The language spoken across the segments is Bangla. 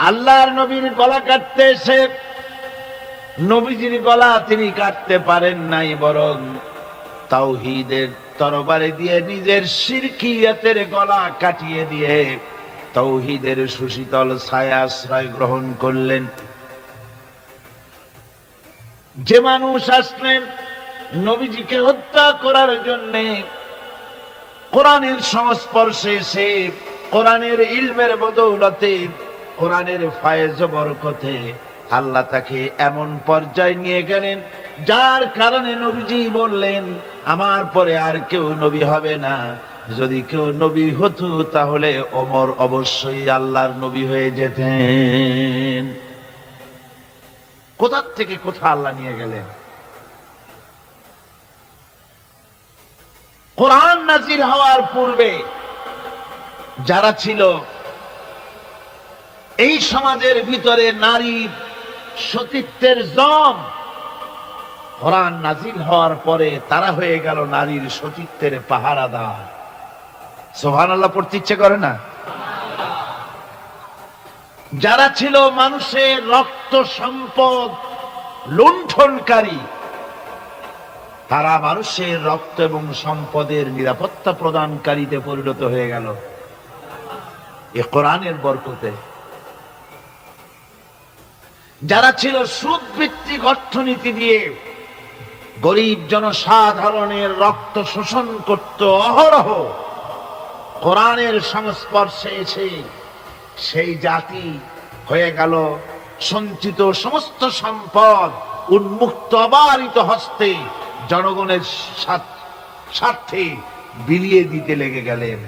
আল্লাহর নবীর গলা কাটতে এসে নবীজির গলা তিনি কাটতে পারেন নাই, বরং তাওহীদের তরবারি দিয়ে নিজের শিরকিয়াতের গলা কাটিয়ে দিয়ে তাওহীদের সুশীতল ছায়া আশ্রয় গ্রহণ করলেন। যে মানুষ আসলেন নবীজিকে হত্যা করার জন্য, কোরআনের সংস্পর্শে এসে কোরআনের ইলমের বদৌলতে, কোরআনের ফায়েজ বরকতে আল্লাহ তাকে এমন পর্যায়ে নিয়ে গেলেন যার কারণে নবীজি বললেন, আমার পরে আর কেউ নবী হবে না। যদি কেউ নবী হতো তাহলে ওমর অবশ্যই আল্লাহর নবী হয়ে যেতেন। কোথা থেকে কোথা আল্লাহ নিয়ে গেলেন। কোরআন নাযিল হওয়ার পূর্বে যারা ছিল এই সমাজের ভিতরে নারীর সতীত্বের জম, কোরআন নাযিল হওয়ার পরে তারা হয়ে গেল নারীর সতীত্বের পাহারাদার। সুবহানাল্লাহ পড়তে ইচ্ছে করে না? যারা ছিল মানুষের রক্ত সম্পদ লুণ্ঠনকারী, তারা মানুষের রক্ত এবং সম্পদের নিরাপত্তা প্রদানকারীতে পরিণত হয়ে গেল এ কোরআনের বরকতে। যারা ছিল সুদ ভিত্তিক অর্থনীতি দিয়ে গরিব জনসাধারণের রক্ত শোষণ করত অহরহ, কোরআনের সংস্পর্শে এসে সেই জাতি হয়ে গেল সঞ্চিত সমস্ত সম্পদ উন্মুক্ত অবারিত হস্তে জনগণের স্বার্থে বিলিয়ে দিতে লেগে গেলেন।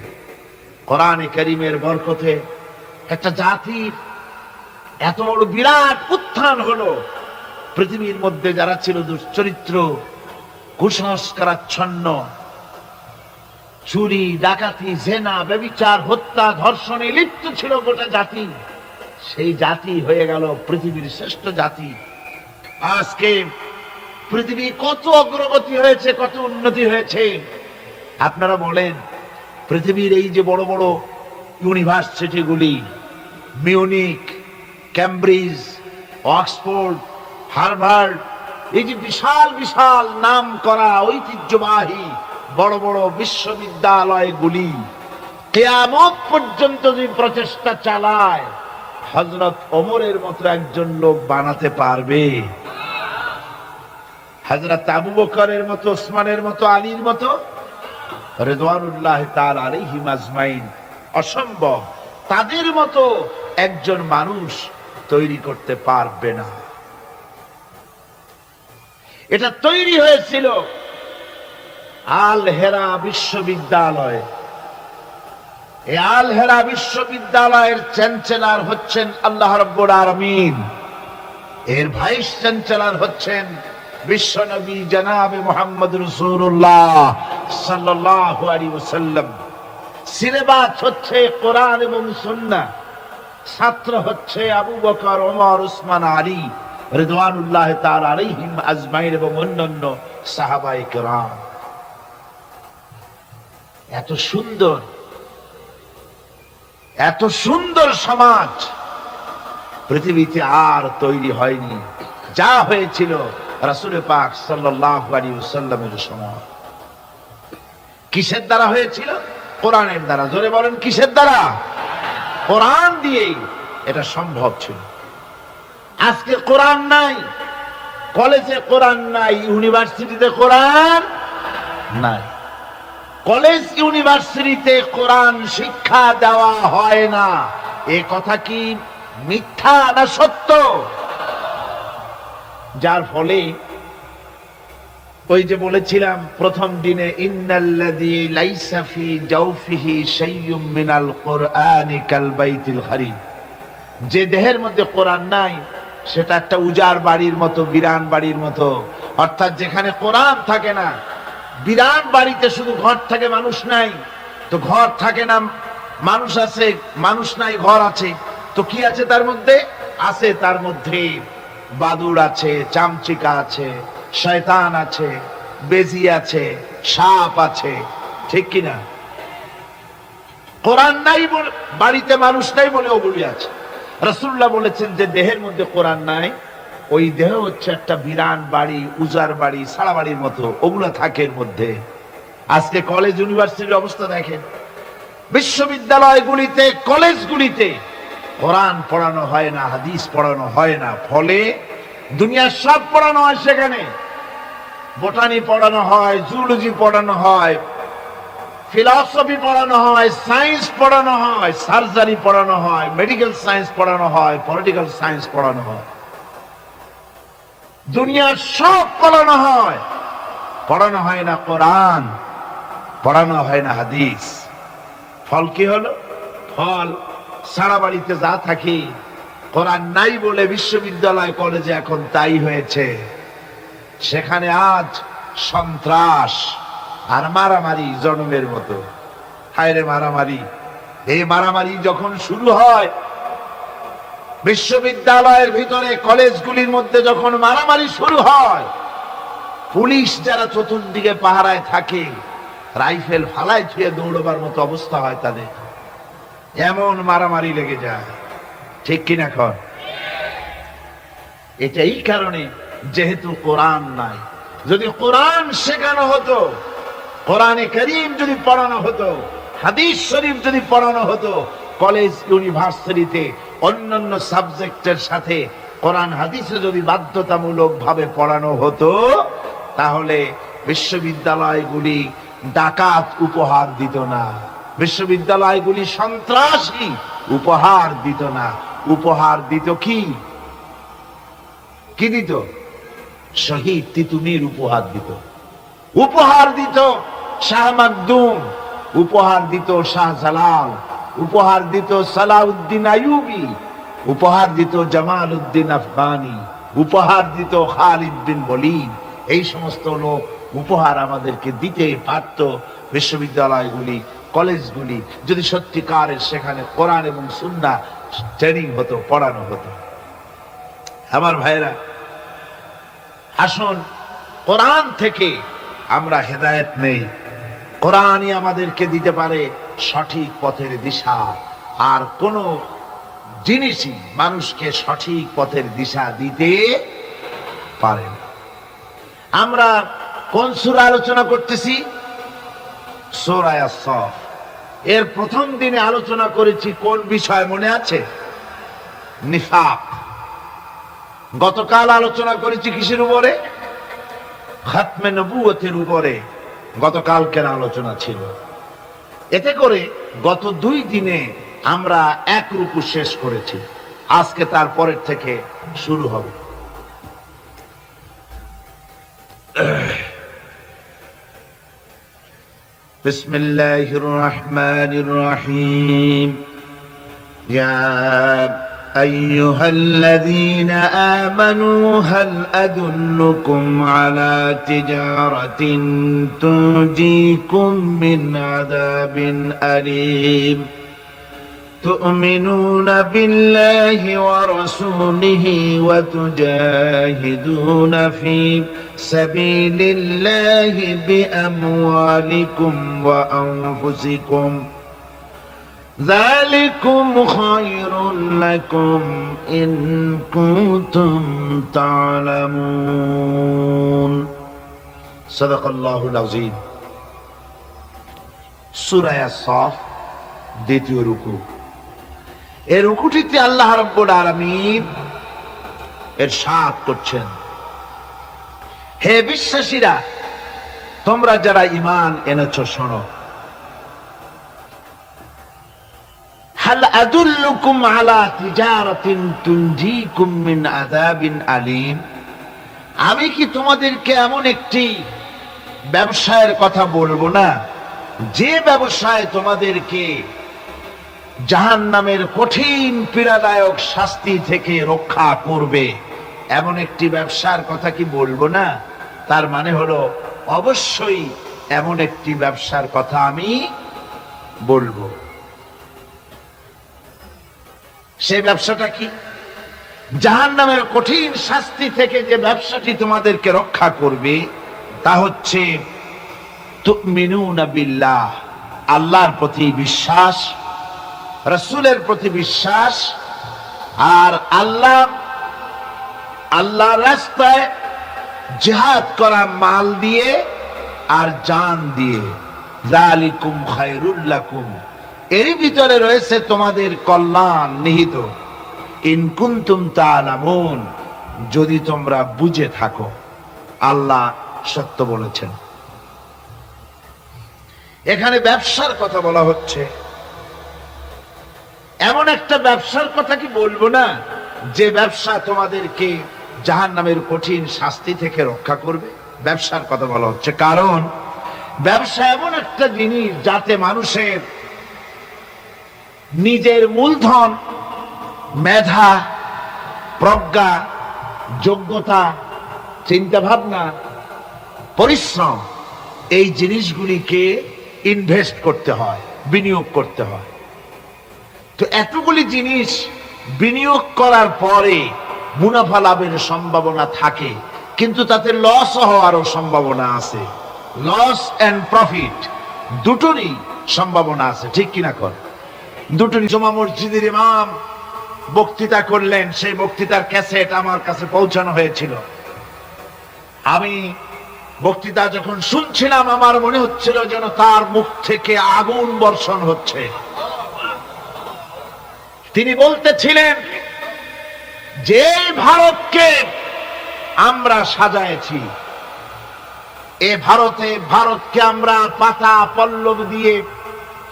কোরআনে কারীমের বরকতে একটা জাতির এত বড় বিরাট উত্থান হলো। পৃথিবীর মধ্যে যারা ছিল দুশ্চরিত্র, কুসংস্কারাচ্ছন্ন, চুরি ডাকাতি জেনা ব্যভিচার হত্যা ধর্ষণে লিপ্ত ছিল গোটা জাতি, সেই জাতি হয়ে গেল পৃথিবীর শ্রেষ্ঠ জাতি। আজকে পৃথিবী কত অগ্রগতি হয়েছে, কত উন্নতি হয়েছে। আপনারা বলেন, পৃথিবীর এই যে বড় বড় ইউনিভার্সিটিগুলি, মিউনিক, ক্যামব্রিজ, অক্সফোর্ড, হার্ভার্ড, এই যে বিশাল বিশাল নাম করা ঐতিহ্যবাহী বড় বড় বিশ্ববিদ্যালয়গুলি কিয়ামত পর্যন্ত যদি প্রচেষ্টা চালায়, হযরত ওমরের মতো একজন লোক বানাতে পারবে? হযরত আবু বকরের মতো, ওসমানের মতো, আলীর মতো রিদওয়ানুল্লাহ তাআলা আলাইহিম আজমাইন অসম্ভব। তাদের মতো একজন মানুষ তৈরি করতে পারবে না। এটা তৈরি হয়েছিল আল হেরা বিশ্ববিদ্যালয়। এই আল হেরা বিশ্ববিদ্যালয়ের চ্যান্সেলর হচ্ছেন আল্লাহ রাব্বুল আলামিন, এর ভাইস চ্যান্সেলর হচ্ছেন বিশ্বনবী জনাবে মুহাম্মদ রাসূলুল্লাহ সাল্লাল্লাহু আলাইহি ওয়াসাল্লাম। সিলেবাস হচ্ছে কোরআন এবং সুন্নাহ, ছাত্র হচ্ছে আবু বকর, ওমর, ওসমান, আলী রিদওয়ানুল্লাহ তাআলা আলাইহিম আজমাইন এবং অন্যান্য সাহাবায়ে কেরাম। এত সুন্দর, এত সুন্দর সমাজ পৃথিবীতে আর তৈরি হয়নি যা হয়েছিল রাসূল পাক সাল্লাল্লাহু আলাইহি ওয়াসাল্লামের সময়। কিসের দ্বারা হয়েছিল? কোরআনের দ্বারা। জোরে বলেন, কিসের দ্বারা? কোরআন দিয়েই এটা সম্ভব ছিল। আজকে কোরআন নাই, কলেজে কোরআন নাই, ইউনিভার্সিটিতে কোরআন নাই। কলেজ ইউনিভার্সিটিতে কোরআন শিক্ষা দেওয়া হয় না, এ কথা কি মিথ্যা না সত্য? যার ফলে ওই যে বলেছিলাম প্রথম দিনে, ইন্নাল্লাযী লাইসা ফি জাওফিহি শাইয়ুম মিনাল কুরআনি কাল বাইতিল খারিব, যে দেহের মধ্যে কোরআন নাই সেটা একটা উজাড় বাড়ির মতো, বিরান বাড়ির মতো। অর্থাৎ যেখানে কোরআন থাকে না, বিরান বাড়িতে শুধু ঘর থাকে, মানুষ নাই। তো ঘর থাকে না, মানুষ আছে, মানুষ নাই, ঘর আছে। তো কি আছে তার মধ্যে? আছে তার মধ্যে বাদুড় আছে, চামচিকা আছে, শয়তান আছে, বেজি আছে, সাপ আছে, ঠিক কিনা? কোরআন নাই বলে, বাড়িতে মানুষ নাই বলে ওগুলি আছে। রাসূলুল্লাহ বলেছেন যে দেহের মধ্যে কোরআন নাই, ওই দেহ হচ্ছে একটা বিরান বাড়ি, উজার বাড়ি, সারা বাড়ির মতো, ওগুলো থাকে এর মধ্যে। আজকে কলেজ ইউনিভার্সিটির অবস্থা দেখেন, বিশ্ববিদ্যালয়গুলিতে, কলেজগুলিতে কোরআন পড়ানো হয় না, হাদিস পড়ানো হয় না, ফলে দুনিয়ার সব পড়ানো হয় সেখানে। বোটানি পড়ানো হয়, জুলজি পড়ানো হয়, ফিলসফি পড়ানো হয়, সায়েন্স পড়ানো হয়, সার্জারি পড়ানো হয়, মেডিকেল সায়েন্স পড়ানো হয়, পলিটিক্যাল সায়েন্স পড়ানো হয়, দুনিয়ার সব পড়ানো হয়, পড়ানো হয় না কোরআন, পড়ানো হয় না হাদিস। ফল কি হলো? ফল সারা বাড়িতে যা থাকি, কোরআন নাই বলে বিশ্ববিদ্যালয় কলেজে এখন তাই হয়েছে। সেখানে আজ সন্ত্রাস আর মারামারি জন্মের মতো। হায়রে মারামারি! এই মারামারি যখন শুরু হয় বিশ্ববিদ্যালয়ের ভিতরে, কলেজগুলির মধ্যে যখন মারামারি শুরু হয়, পুলিশ যারা চতুর্দিকে পাহারায় থাকে রাইফেল ফালায় ছুঁয়ে দৌড়বার মতো অবস্থা হয় তাদের। এমন মারামারি লেগে যায়, ঠিক কিনা কর? এটা এই কারণে, যেহেতু কোরআন নাই। যদি কোরআন শেখানো হতো, কোরআনে কারীম যদি পড়ানো হতো, হাদিস শরীফ যদি পড়ানো হতো, কলেজ ইউনিভার্সিটিতে অন্যান্য সাবজেক্টের সাথে কোরআন হাদিসে যদি বাধ্যতামূলক ভাবে পড়ানো হতো, তাহলে বিশ্ববিদ্যালয়গুলি ডাকাত উপহার দিত না, বিশ্ববিদ্যালয়গুলি সন্ত্রাসী উপহার দিত না। উপহার দিত কি? কি দিত? শহীদ তিতুমির উপহার দিত, উপহার দিত শাহ মাকদুম, উপহার দিত শাহজালাল, উপহার দিত সালাউদ্দিন আইয়ুবী, উপহার দিত জামাল উদ্দিন আফগানি, উপহার দিত খালিদ বিন ওলীদ। এই সমস্ত লোক উপহার আমাদেরকে দিতে পারত। বিশ্ববিদ্যালয়গুলি, কলেজগুলি যদি সত্যিকারের সেখানে কোরআন এবং সুন্নাহ ট্রেনিং হতো, পড়ানো হতো। আমার ভাইরা, আসুন কোরআন থেকে আমরা হেদায়েত নেই। কোরআনই আমাদেরকে দিতে পারে সঠিক পথের দিশা, আর কোন জিনিসই মানুষকে সঠিক পথের দিশা দিতে পারে না। আমরা কোন সূরা আলোচনা করতেছি? সূরা আস-সাফ। এর প্রথম দিনে আলোচনা করেছি কোন বিষয় মনে আছে? নিফাক। গতকাল আলোচনা করেছি কিসের উপরে? খাতমে নবুয়তের উপরে গতকালকের আলোচনা ছিল। এতে করে গত 2 দিনে আমরা এক রুকু শেষ করেছি। আজকে তার পরের থেকে শুরু হবে। বিসমিল্লাহির রহমানির রহিম। ইয়া أيها الذين آمنوا هل أدلكم على تجارة تنجيكم من عذاب أليم تؤمنون بالله ورسوله وتجاهدون في سبيل الله بأموالكم وأنفسكم ذلكم خير لكم إن كنتم تعلمون صدق الله العظيم। সূরা আস-সাফ দ্বিতীয় রুকু। এই রুকুটিতে আল্লাহ রাব্বুল আলামিন ইরশাদ করছেন, হে বিশ্বাসীরা, তোমরা যারা ঈমান এনেছো শোনো। হাল আদুল্লুকুম আলা তিজারাতিন তুনজিকুম মিন আযাবিন আলীম। আমি কি তোমাদেরকে এমন একটি ব্যবসায়ের কথা বলবো না, যে ব্যবসায় তোমাদেরকে জাহান্নামের কঠিন পীড়াদায়ক শাস্তি থেকে রক্ষা করবে? এমন একটি ব্যবসার কথা কি বলবো না? তার মানে হলো অবশ্যই এমন একটি ব্যবসার কথা আমি বলবো। সেই ব্যবসাটা কি? জাহান্নামের কঠিন শাস্তি থেকে যে ব্যবসাটি তোমাদেরকে রক্ষা করবে তা হচ্ছে তুমিনুনা বিল্লাহ, আল্লাহর প্রতি বিশ্বাস, রাসূলের প্রতি বিশ্বাস, আর আল্লাহ রাস্তায় জিহাদ করা মাল দিয়ে আর জান দিয়ে, যালিকুম খায়রুল লাকুম, এর ভিতরে রয়েছে তোমাদের কল্যাণ নিহিত, ইন কুনতুম তা'লামুন, যদি তোমরা বুঝে থাকো। আল্লাহ সত্য বলেছেন। এখানে ব্যবসার কথা বলা হচ্ছে। এমন একটা ব্যবসার কথা কি বলবো না, যে ব্যবসা তোমাদেরকে জাহান্নামের কঠিন শাস্তি থেকে রক্ষা করবে? ব্যবসার কথা বলা হচ্ছে, কারণ ব্যবসা এমন একটা জিনিস যাতে মানুষের নিজের মূলধন, মেধা, প্রজ্ঞা, যোগ্যতা, চিন্তা ভাবনা, পরিশ্রম, এই জিনিসগুলিকে ইনভেস্ট করতে হয়, বিনিয়োগ করতে হয়। তো এতগুলি জিনিস বিনিয়োগ করার পরে মুনাফা লাভের সম্ভাবনা থাকে, কিন্তু তাতে লস হওয়ারও সম্ভাবনা আছে। লস এন্ড প্রফিট দুটোরই সম্ভাবনা আছে, ঠিক কিনা কর? দুটোরই। জুমা মসজিদের ইমাম বক্তৃতা করলেন, সেই বক্তৃতার ক্যাসেট আমার কাছে পৌঁছানো হয়েছিল। আমি বক্তৃতা যখন শুনছিলাম, আমার মনে হচ্ছিল যেন তার মুখ থেকে আগুন বর্ষণ হচ্ছে। তিনি বলতেছিলেন যে ভারতকে আমরা সাজাইছি, এ ভারতকে আমরা পাতা পল্লব দিয়ে,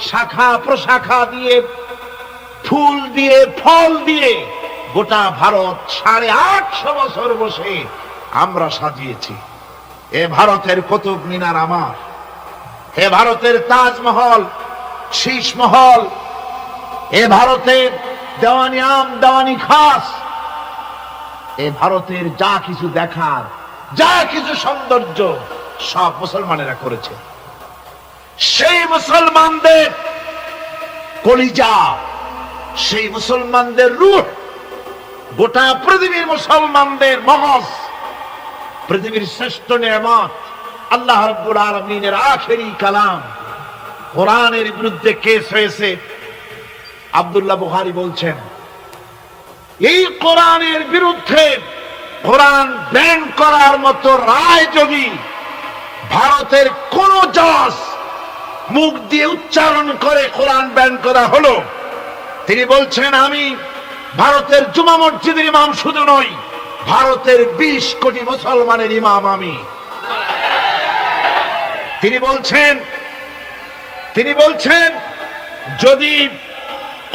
শাখা প্রশাখা দিয়ে, ফুল দিয়ে, ফল দিয়ে গোটা ভারত 850 বছর বসে আমরা সাজিয়েছি। এ ভারতের কুতুব মিনার আমার, এ ভারতের তাজমহল, শীষমহল, এ ভারতের দেওয়ানি আম, দেওয়ানি খাস, এ ভারতের যা কিছু দেখার, যা কিছু সৌন্দর্য, সব মুসলমানেরা করেছে। সেই মুসলমানদের কলিজা, সেই মুসলমানদের রূহ, গোটা পৃথিবীর মুসলমানদের মগজ, পৃথিবীর শ্রেষ্ঠ নিয়ামত আল্লাহ রাব্বুল আলামিনের আখেরি কালাম কোরআনের বিরুদ্ধে কেস হয়েছে। আব্দুল্লাহ বুখারী বলছেন, এই কোরআনের বিরুদ্ধে কোরআন ব্যান করার মতো রায় যদি ভারতের কোন জজ মুখ দিয়ে উচ্চারণ করে কোরআন ব্যান করা হলো, তিনি বলছেন, আমি ভারতের জুমা মসজিদের ইমাম শুধু নই, ভারতের 20 কোটি মুসলমানের ইমাম আমি। তিনি বলছেন যদি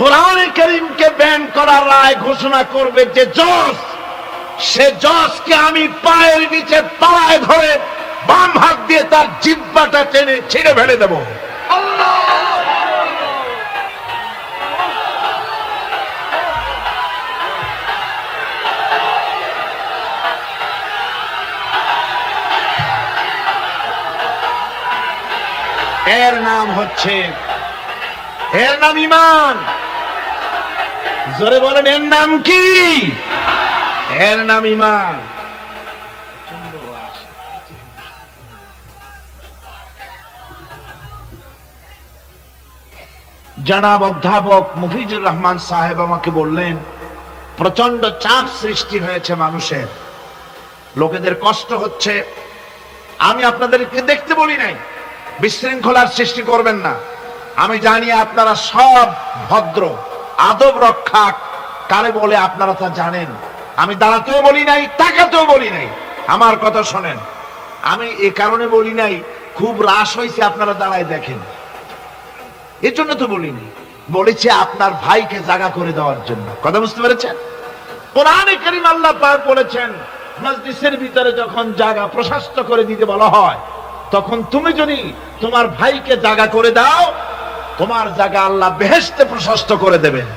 কোরআনে কারীমকে ব্যান করার রায় ঘোষণা করবে যে জজ, সে জজকে আমি পায়ের নিচে তলায় ধরে বাম হাত দিয়ে তার জিহ্বাটা টেনে ছিঁড়ে ফেলে দেব। এর নাম ঈমান। জোরে বলেন, এর নাম কি? এর নাম ঈমান। জনাব অধ্যাপক মুফিজুর রহমান সাহেব আমাকে বললেন, প্রচন্ড চাপ সৃষ্টি হয়েছে মানুষের, লোকেদের কষ্ট হচ্ছে। আমি আপনাদেরকে দেখতে বলি নাই, বিশৃঙ্খলার সৃষ্টি করবেন না। আমি জানি আপনারা সব ভদ্র, আদব রক্ষা কারে বলে আপনারা তা জানেন। আমি দাঁড়াতেও বলি নাই, তাকাতেও বলি নাই। আমার কথা শোনেন, আমি এ কারণে বলি নাই খুব রাশ হয়েছে আপনারা দাঁড়ায় দেখেন, এর জন্য তো বলিনি। বলেছি আপনার ভাইকে জায়গা করে দেওয়ার জন্য। কথা বুঝতে পেরেছেন? কোরআনে কারীম আল্লাহ পাক বলেছেন, মজলিসের ভিতরে যখন জায়গা প্রশস্ত করে দিতে বলা হয়, তখন তুমি যদি তোমার ভাইকে জায়গা করে দাও, তোমার জায়গা আল্লাহ বেহেশতে প্রশস্ত করে দেবেন।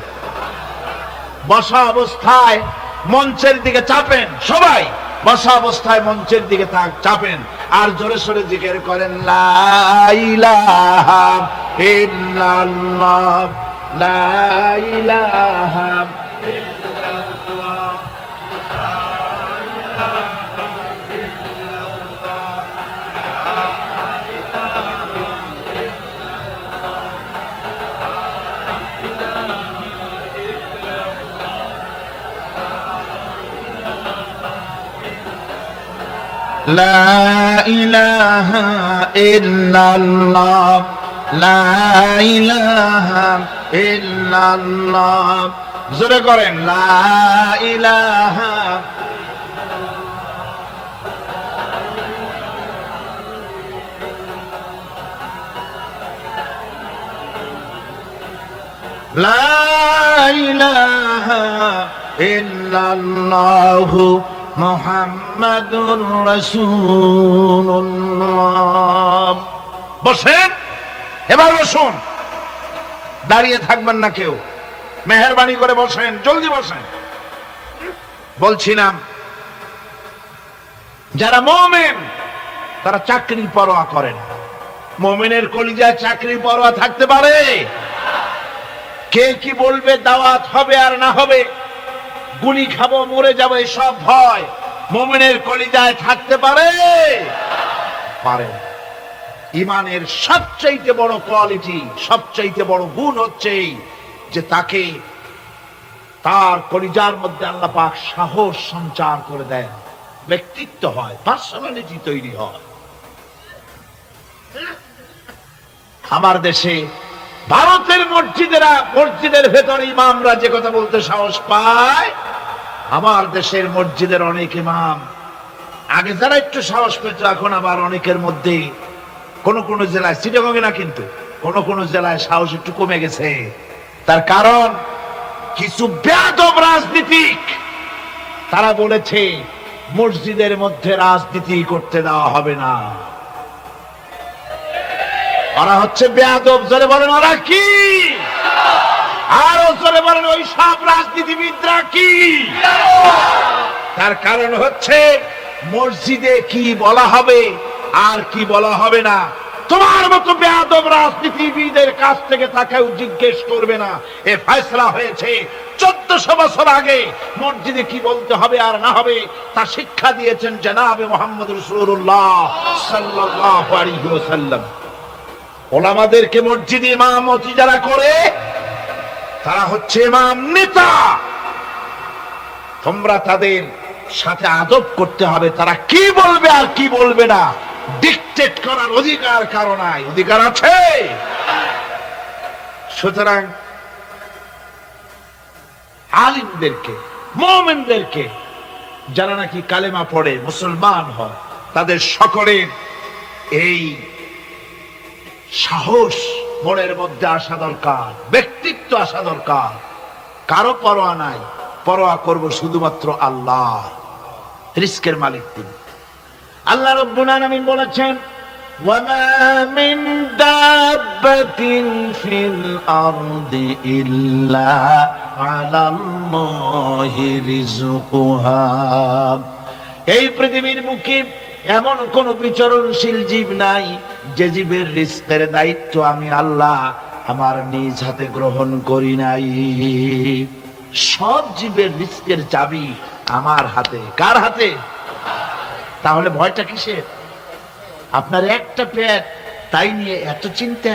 বসা অবস্থায় মঞ্চের দিকে চাপেন, সবাই বসা অবস্থায় মঞ্চের দিকে চাপেন, আর জোরে সোরে জিকির করেন, লা ইলাহা ইল্লাল্লাহ, লা ইলাহা ইল্লাল্লাহ। লা ইলাহা ইল্লাল্লাহ, লা ইলাহা ইল্লাল্লাহ। জোরে করেন, লা ইলাহা। লা ইলাহা ইল্লাল্লাহু মুহাম্মাদুর রাসূলুল্লাহ। বসেন, এবার বসুন, দাঁড়িয়ে থাকবেন না কেউ, মেহেরবানি করে বসেন, জলদি বসেন। বলছিলাম যারা মুমিন তারা চাকরির পরোয়া করেন। মুমিনের কলিজায় চাকরির পরোয়া থাকতে পারে? কে কি বলবে, দাওয়াত হবে আর না হবে, গুলি খাবো মরে যাবো, এসব ভয় মুমিনের কলিজায় থাকতে পারে? পারে। ইমানের সবচাইতে বড় কোয়ালিটি, সবচাইতে বড় গুণ হচ্ছে যে তাকে তার কলিজার মধ্যে আল্লাহ পাক সাহস সঞ্চার করে দেন, ব্যক্তিত্ব হয়, পার্সোনালিটি তৈরি হয়। আমার দেশে ভারতের মসজিদের ভেতরে ইমামরা যে কথা বলতে সাহস পায়, আমার দেশের মসজিদের অনেক ইমাম আগে যারা একটু সাহস পেত, এখন আবার অনেকের মধ্যে কোন কোন জেলায়, চিটাগংয়ে না কিন্তু, কোন কোন জেলায় সাহস একটু কমে গেছে। তার কারণ কিছু বেয়াদব রাজনীতিক তারা বলেছে মসজিদের মধ্যে রাজনীতি করতে দেওয়া হবে না। ওরা হচ্ছে বেয়াদব। জোরে বলেন ওরা কি? আরো জোরে বলেন ওই সব রাজনীতিবিদরা কি? তার কারণ হচ্ছে মসজিদে কি বলা হবে আর কি বলা হবে না তোমার মতো বেয়াদব রাজনীতিবিদের কাছ থেকে তাকেও জিজ্ঞেস করবে না। এ ফয়সালা হয়েছে 1400 বছর আগে। মসজিদে কি বলতে হবে আর না হবে তা শিক্ষা দিয়েছেন জনাবে মুহাম্মদ রাসূলুল্লাহ সাল্লাল্লাহু আলাইহি ওয়াসাল্লাম। ওলামাদেরকে মসজিদে ইমামতি যারা করে তারা হচ্ছে ইমাম নেতা। তোমরা তাদের সাথে আদব করতে হবে, তারা কি বলবে আর কি বলবে না ডিকটেট করার অধিকার কারো নাই। অধিকার আছে? সুতরাং আলিমদেরকে, মুমিনদেরকে, যারা নাকি কালেমা পড়ে মুসলমান হয়, তাদের সকলের এই সাহস মনের মধ্যে আসা দরকার, ব্যক্তিত্ব আসা দরকার। কারো পরোয়া নাই, পরোয়া করব শুধুমাত্র আল্লাহ। রিস্কের মালিক তিনি। আল্লাহ রাব্বুল আলামিন বলেছেন, ওয়ামা মিন দাব্বাতিন ফিল আরদি ইল্লা আলাল্লাহি রিজকুহা। এই পৃথিবীর মুখে এমন কোন বিচরণশীল জীব নাই যে জীবের রিস্কের দায়িত্ব আমি আল্লাহ আমার নিজ হাতে গ্রহণ করি নাই। সব জীবের রিস্কের চাবি আমার হাতে। কার হাতে? তাহলে ভয়টা কিসের? আপনার একটা পেট, তাই নিয়ে এত চিন্তা।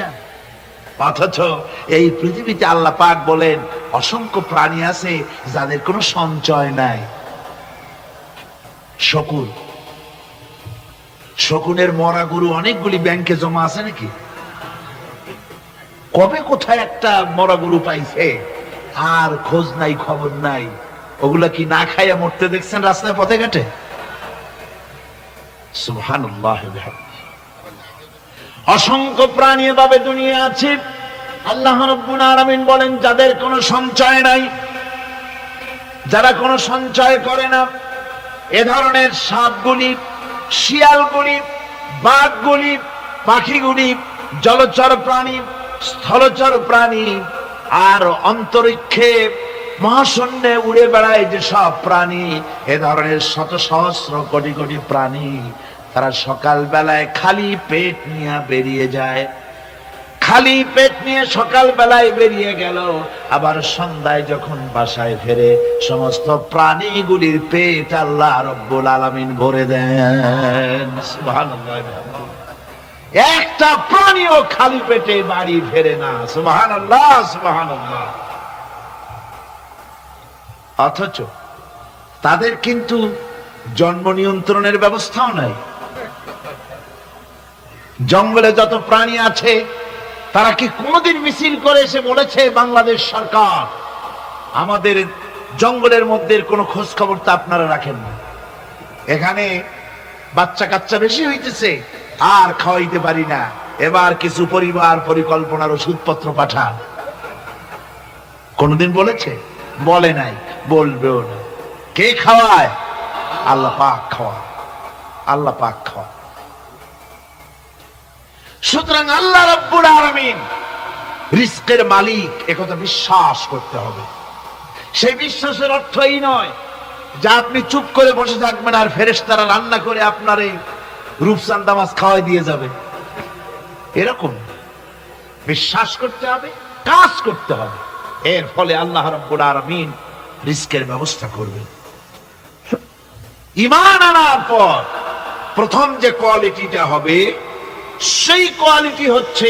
অথচ এই পৃথিবীতে আল্লাহ পাক বলেন অসংখ্য প্রাণী আছে যাদের কোনো সঞ্চয় নাই। শকুন, শকুনের মরা গরু অনেকগুলি ব্যাংকে জমা আছে নাকি? কবে কোথায় একটা মরা গরু পাইছে আর খোঁজ নাই, খবর নাই। ওগুলা কি না খাইয়া মরতে দেখছেন রাস্তায় পথে ঘাটে? সুবহানাল্লাহ। অসংখ্য প্রাণী এভাবে দুনিয়া আছে। আল্লাহ রাব্বুল আলামিন বলেন যাদের কোনো সঞ্চয় নাই, যারা কোনো সঞ্চয় করে না, এ ধরনের সাপগুলি, শিয়ালগুলি, বাঘগুলি, পাখিগুলি, জলচর প্রাণী, স্থলচর প্রাণী, আর অন্তরিক্ষে মহাশূন্যে উড়ে বেড়ায় যে সব প্রাণী, এ ধরনের শত সহস্র কোটি কোটি প্রাণী, তারা সকাল বেলায় খালি পেট নিয়ে বেরিয়ে যায়। খালি পেট নিয়ে সকাল বেলায় বেরিয়ে গেল, আবার সন্ধ্যায় যখন বাসায় ফেরে সমস্ত প্রাণীগুলির পেট আল্লাহ রাব্বুল আলামিন ভরে দেন। সুবহানাল্লাহ। একটা প্রাণীও খালি পেটে বাড়ি ফেরে না। সুবহানাল্লাহ, সুবহানাল্লাহ। অথচ তাদের কিন্তু জন্ম নিয়ন্ত্রণের ব্যবস্থাও নাই। জঙ্গলে যত প্রাণী আছে তারা কি কোনদিন মিছিল করে এসে বলেছে বাংলাদেশ সরকার আমাদের জঙ্গলের মধ্যে কোনো খোঁজ খবর তা আপনারা রাখেন না, এখানে বাচ্চা কাচ্চা বেশি হইতেছে আর খাওয়াইতে পারি না, এবার কিছু পরিবার পরিকল্পনার ওষুধপত্র পাঠান? কোনদিন বলেছে? বলে নাই, বলবেও না। কে খাওয়ায়? আল্লাহ পাক খাওয়ায়, আল্লাহ পাক খাওয়ায়। সুতরাং আল্লাহ রাব্বুল আলামিন রিজকের মালিক, একথা বিশ্বাস করতে হবে। সেই বিশ্বাসের অর্থ এই নয় যে আপনি চুপ করে বসে থাকবেন আর ফেরেশতারা রান্না করে আপনার এই রূপচাঁদা মাছ খাওয়াই দিয়ে যাবে, এরকম বিশ্বাস করতে হবে, কাজ করতে হবে। এর ফলে আল্লাহ রাব্বুল আলামিন রিজকের ব্যবস্থা করবেন। ঈমান আনার পর প্রথম যে কোয়ালিটিটা হবে সেই কোয়ালিটি হচ্ছে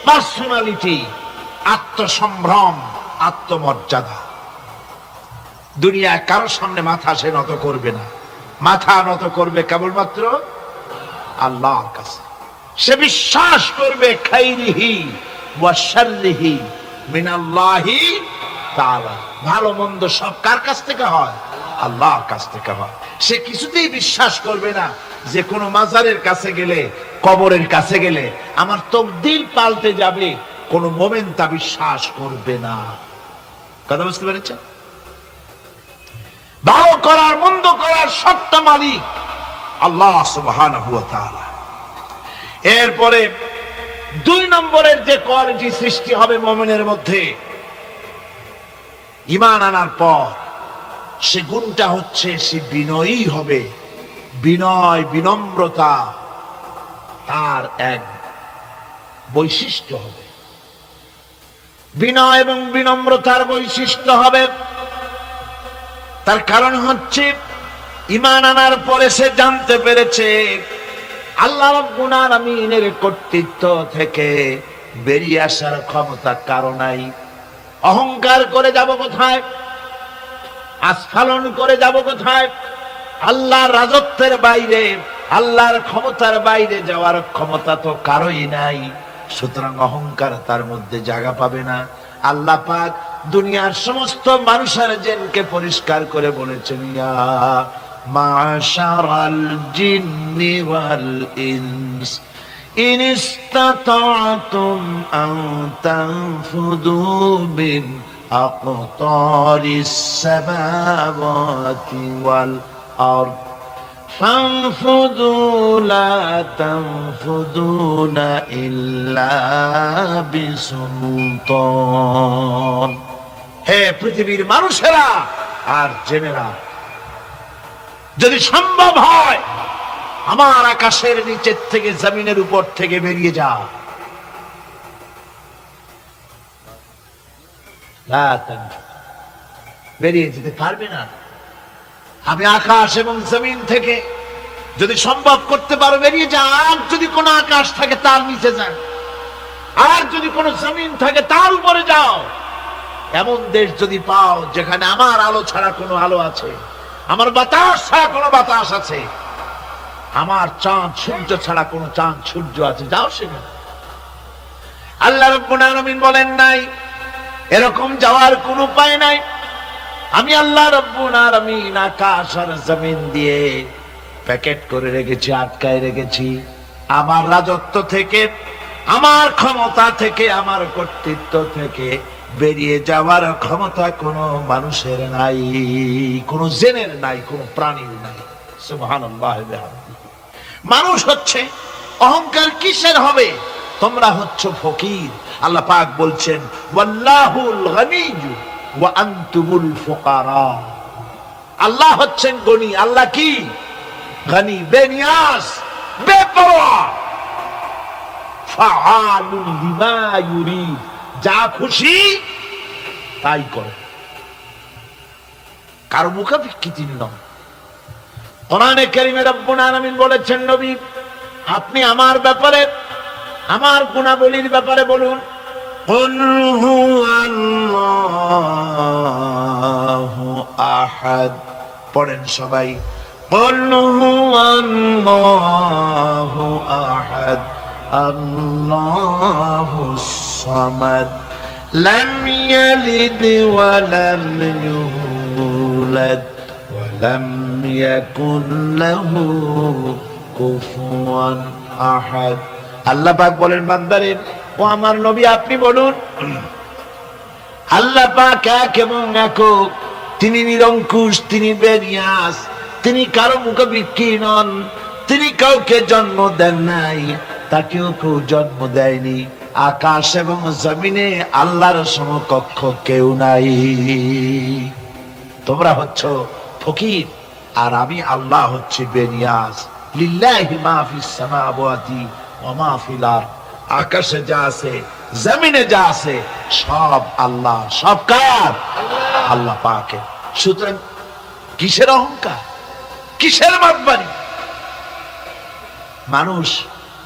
পার্সোনালিটি, আত্মসম্ভ্রম, আত্মমর্যাদা। দুনিয়ায় কারোর সামনে মাথা সে নত করবে না, মাথা নত করবে কেবলমাত্র আল্লাহর কাছে। সে বিশ্বাস করবে খাইরিহি ওয়া শাররিহি মিনাল্লাহি তাআলা, ভালো মন্দ সব কার কাছ থেকে হয়? আল্লাহর কাছ থেকে হয়। সে কিছুতেই বিশ্বাস করবে না যে কোনো মাজারের কাছে গেলে, কবরের কাছে গেলে আমার তকদির পাল্টে যাবে, কোন মোমেন তা বিশ্বাস করবে না। কথা বুঝতে পেরেছেন? ভালো করার মন্দ করার সত্তা মালিক আল্লাহ সুবহানাহু ওয়া তাআলা। এরপরে 2 নম্বরের যে কোয়ালিটি সৃষ্টি হবে মুমিনের মধ্যে ঈমান আনার পর, সে গুণটা হচ্ছে সে বিনয়ী হবে। বিনয়, বিনম্রতা তার এক বৈশিষ্ট্য হবে। বিনয় এবং বিনম্রতার বৈশিষ্ট্য হবে। তার কারণ হচ্ছে ঈমান আনার পরে সে জানতে পেরেছে আল্লাহ রাব্বুল আলামিনের কর্তৃত্ব থেকে বেরিয়ে আসার ক্ষমতা কারো নাই। অহংকার করে যাব কোথায়? আস্ফালন করে যাব কোথায়? আল্লাহর রাজত্বের বাইরে, আল্লাহর ক্ষমতার বাইরে যাওয়ার ক্ষমতা তো কারোই নাই। সুতরাং অহংকার তার মধ্যে জায়গা পাবে না। আল্লাহ পাক দুনিয়ার সমস্ত মানুষের জিনকে পরিষ্কার করে বলেছেন, ইয়া মাশারাল জিন্নি ওয়াল ইনস ইন ইসতাতা'তুম আন তানফুদু মিন আকতারিস সামাওয়াতি ওয়াল আরদ ফানফুদু লা তানফুদুনা ইল্লা বিসুলতান। হে পৃথিবীর মানুষেরা আর জেনেরা, যদি সম্ভব হয় আমার আকাশের নিচের থেকে, জমিনের উপর থেকে বেরিয়ে যাও, বেরিয়ে যেতে পারবে না। আমি আকাশ এবং জমিন থেকে যদি সম্ভব করতে পারো বেরিয়ে যা। আর যদি কোনো আকাশ থাকে তার নিচে যান, আর যদি কোনো জমিন থাকে তার উপরে যাও। এমন দেশ যদি পাও যেখানে আমার আলো ছাড়া কোনো আলো আছে, আমার বাতাস ছাড়া কোনো বাতাস আছে, আমার চাঁদ সূর্য ছাড়া কোনো চাঁদ সূর্য আছে, যাও সেখানে। আল্লাহ রাব্বুল আলামিন বলেন নাই এরকম যাওয়ার কোনো উপায় নাই। আমি আল্লাহ রাব্বুল আলামিন আকাশ আর জমিন দিয়ে প্যাকেট করে রেখেছি, আটকায় রেখেছি। আমার রাজত্ব থেকে, আমার ক্ষমতা থেকে, আমার কর্তৃত্ব থেকে বেরিয়ে যাওয়ার ক্ষমতা কোনো মানুষের নাই, কোনো জিনের নাই, কোনো প্রাণীর নাই। সুবহানাল্লাহ। মানুষ হচ্ছে অহংকার কিসের হবে? তোমরা হচ্ছ ফকির। আল্লাহ পাক বলছেন ওয়াল্লাহুল গনিয়্যু ওয়া আনতুমুল ফুকারা। আল্লাহ হচ্ছেন গনি। আল্লাহ কি? গনি, বেনিয়াজ, বেপরোয়া। ফাআলুল লিমা ইউরিদ, যা খুশি তাই করে, কারো মুখাপেক্ষী তিনি নন। কোরআনে কারীমে রব্বুল আলামিন বলেছেন, নবী আপনি আমার ব্যাপারে, আমার গুণাবলীর ব্যাপারে বলুন। কুল হুয়াল্লাহু আহাদ। পড়েন সবাই। قل هو الله أحد الله الصمد لم يلد ولم يولد ولم يكن له كفوا أحد। আল্লাহ পাক বলেন, বান্দারে ও আমার নবী আপনি বলুন, আল্লাহ পাক এক এবং একক, তিনি নিরঙ্কুশ, তিনি বেনিয়াস, তিনি কারো মুখাপেক্ষী নন, তিনি কাউকে জন্ম দেন নাই, তাকেও কেউ জন্ম দেয়নি। আকাশ এবং জমিনে আল্লাহর সমকক্ষ কেউ নাই। তোমরা হচ্ছ ফকির আর আমি আল্লাহ হচ্ছি বেনিয়াস। লিল্লাহি মা ফিস সামাওয়াতি ওয়া মা ফিল আরদ, আকাশে যা আছে জমিনে যা আছে সব আল্লাহ, সব কার? আল্লাহ পাকের। সুতরাং কিসের অহংকার, কিসের মাতবাড়ি? মানুষ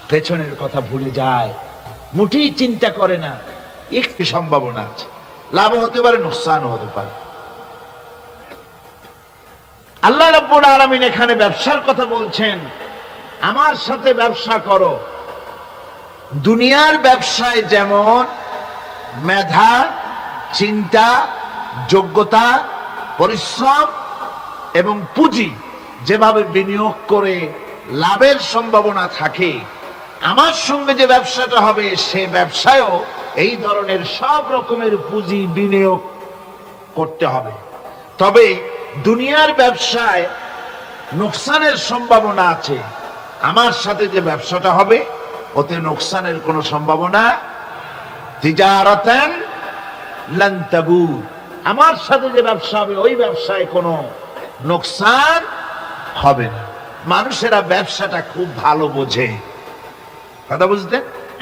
পেছনের কথা ভুলে যায়, মুঠেই চিন্তা করে না একটি সম্ভাবনা আছে, লাভ হতে পারে, নোকসানও হতে পারে। আল্লাহ রাব্বুল আলামিন এখানে ব্যবসার কথা বলছেন, আমার সাথে ব্যবসা করো। দুনিয়ার ব্যবসায় যেমন মেধা, চিন্তা, যোগ্যতা, পরিশ্রম এবং পুঁজি যেভাবে বিনিয়োগ করে লাভের সম্ভাবনা থাকে, আমার সঙ্গে যে ব্যবসাটা হবে সে ব্যবসায়ও এই ধরনের সব রকমের পুঁজি বিনিয়োগ করতে হবে। তবে দুনিয়ার ব্যবসায় নোকসানের সম্ভাবনা আছে, আমার সাথে যে ব্যবসাটা হবে ওতে নোকসানের কোনো সম্ভাবনা, তিজারাতান লান তাবুর, আমার সাথে যে ব্যবসা হবে ওই ব্যবসায় কোনো নোকসান হবে না। মানুষেরা ব্যবসাটা খুব ভালো বোঝে, কথা বুঝতে,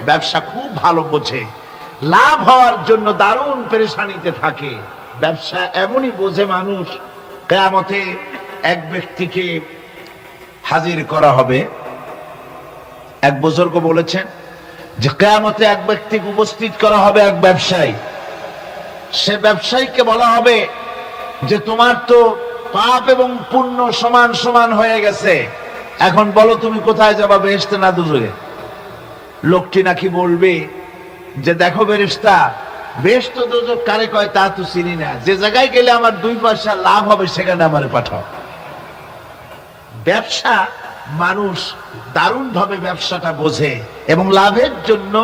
ব্যবসা খুব ভালো বোঝে, লাভ হওয়ার জন্য দারুণ পেরেশানিতে থাকে। ব্যবসা এমনই বোঝে মানুষ, কিয়ামতে এক ব্যক্তিকে হাজির করা হবে। এক বুজুর্গ বলেছেন যে কিয়ামতে এক ব্যক্তিকে উপস্থিত করা হবে এক ব্যবসায়ী। সে ব্যবসায়ীকে বলা হবে যে তোমার তো পাপ এবং পুণ্য সমান সমান হয়ে গেছে, এখন বলো তুমি কোথায় যাবা, বেহেশতে না দুজকে? লোকটি নাকি বলবে যে দেখো ফেরেশতা, বেহেশত দোজক কারে কয় তা তো চিনি না, যে জায়গায় গেলে আমার 2 পয়সা লাভ হবে সেখানে আমারে পাঠাও। ব্যবসা মানুষ দারুণ ভাবে ব্যবসাটা বোঝে এবং লাভের জন্য